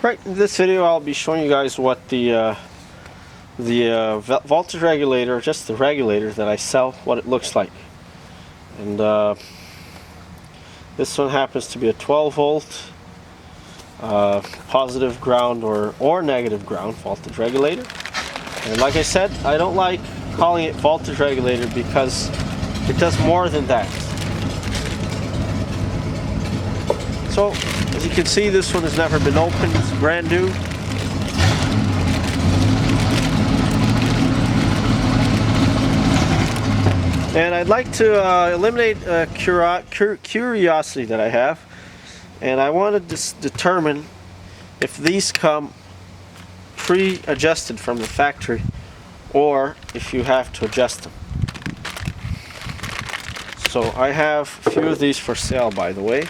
Right, in this video I'll be showing you guys what the voltage regulator, just the regulator that I sell, what it looks like. And this one happens to be a 12 volt positive ground or negative ground voltage regulator. And like I said, I don't like calling it voltage regulator because it does more than that. So, as you can see, this one has never been opened, it's brand new. And I'd like to eliminate a curiosity that I have, and I want to determine if these come pre-adjusted from the factory or if you have to adjust them. So I have a few of these for sale, by the way.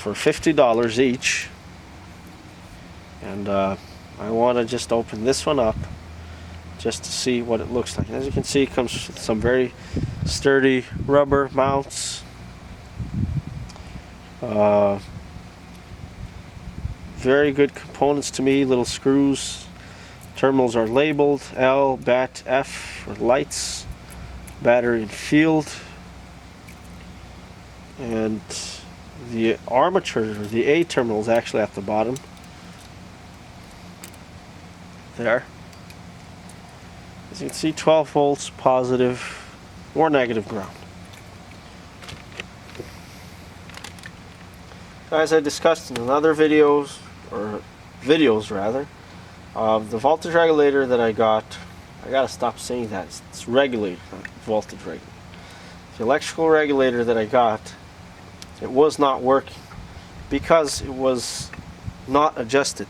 For $50 each, and I want to just open this one up just to see what it looks like. As you can see, it comes with some very sturdy rubber mounts, very good components to me, little screws. Terminals are labeled L, BAT, F for lights, battery and field, and the armature, the A terminal, is actually at the bottom there. As you can see, 12 volts positive or negative ground. As I discussed in other videos rather, the voltage regulator that I gotta stop saying that, it's regulator, not voltage regulator. The electrical regulator that I got, it was not working because it was not adjusted.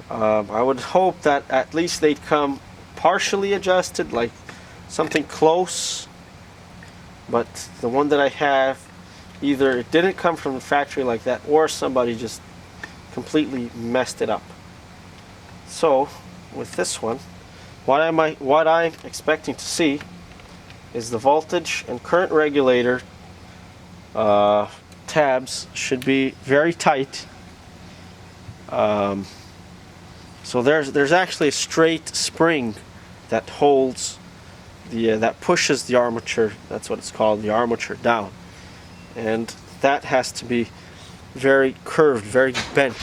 I would hope that at least they'd come partially adjusted, like something close, but the one that I have, either it didn't come from the factory like that, or somebody just completely messed it up. So with this one, what I'm expecting to see is the voltage and current regulator tabs should be very tight. So there's actually a straight spring that holds that pushes the armature, that's what it's called, the armature down, and that has to be very curved, very bent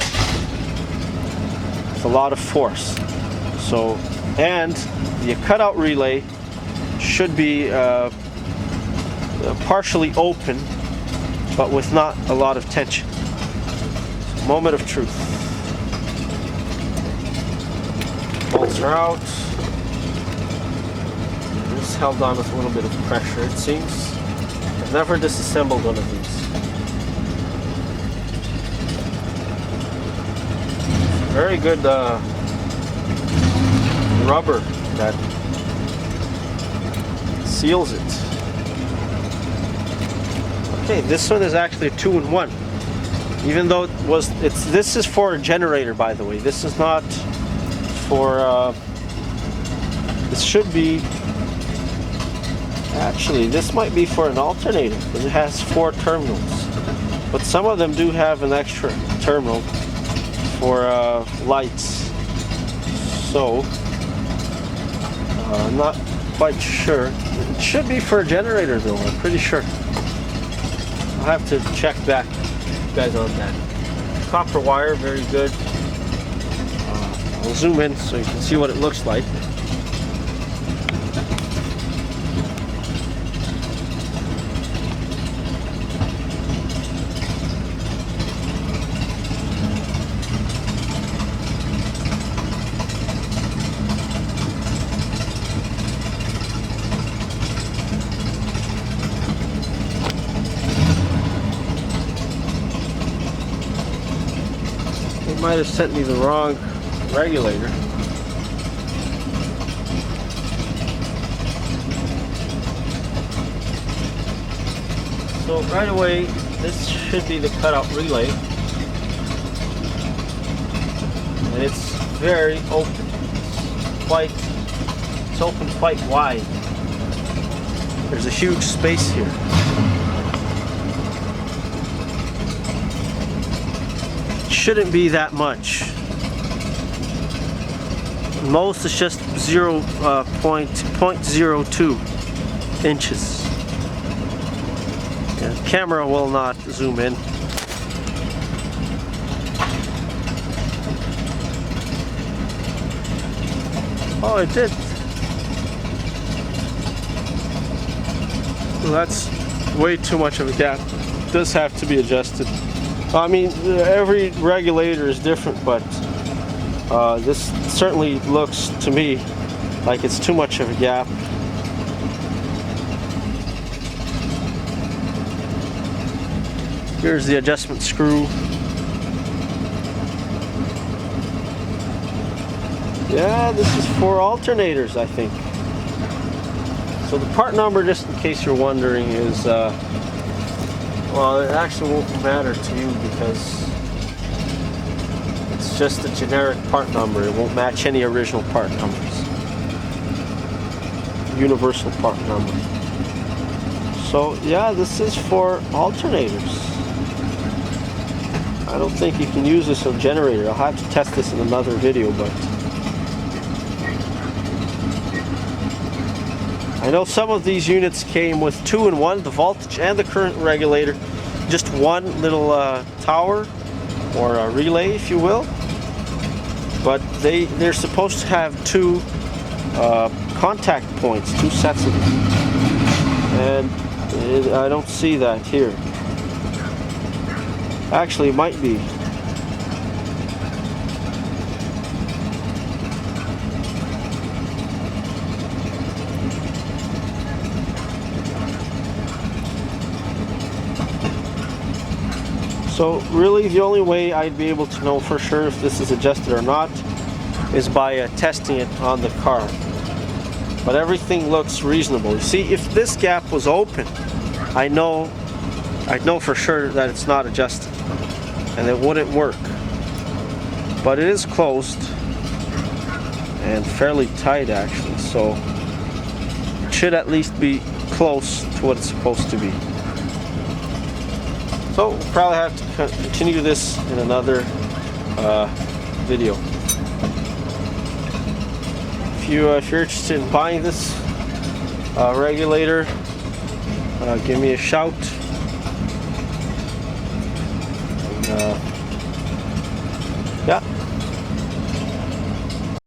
with a lot of force. So, and the cutout relay should be partially open, but with not a lot of tension. Moment of truth. Bolts are out. Just held on with a little bit of pressure, it seems. I've never disassembled one of these. Very good rubber that seals it. Okay, this one is actually a 2-in-1. Even though this is for a generator, by the way. This is not for, this should be, actually this might be for an alternator because it has 4 terminals. But some of them do have an extra terminal for lights. So, I'm not quite sure. It should be for a generator though, I'm pretty sure. I'll have to check back, guys, on that. Copper wire, very good. I'll zoom in so you can see what it looks like. They might have sent me the wrong regulator. So right away, this should be the cutout relay, and it's very open. It's open quite wide. There's a huge space here. shouldn't be that much. Most is just 0.02 inches. Yeah, the camera will not zoom in. Oh, it did. Well, that's way too much of a gap. It does have to be adjusted. I mean, every regulator is different, but this certainly looks to me like it's too much of a gap. Here's the adjustment screw. Yeah, this is for alternators, I think. So the part number, just in case you're wondering, is well, it actually won't matter to you because it's just a generic part number. It won't match any original part numbers. Universal part number. So yeah, this is for alternators. I don't think you can use this on a generator. I'll have to test this in another video, but I know some of these units came with 2-in-1, the voltage and the current regulator, just one little tower or a relay, if you will. But they're supposed to have two contact points, two sets of them, and I don't see that here. Actually, it might be. So really the only way I'd be able to know for sure if this is adjusted or not is by testing it on the car. But everything looks reasonable. You see, if this gap was open, I'd know for sure that it's not adjusted and it wouldn't work. But it is closed and fairly tight actually, so it should at least be close to what it's supposed to be. So we'll probably have to continue this in another video. If you're interested in buying this regulator, give me a shout. And, yeah.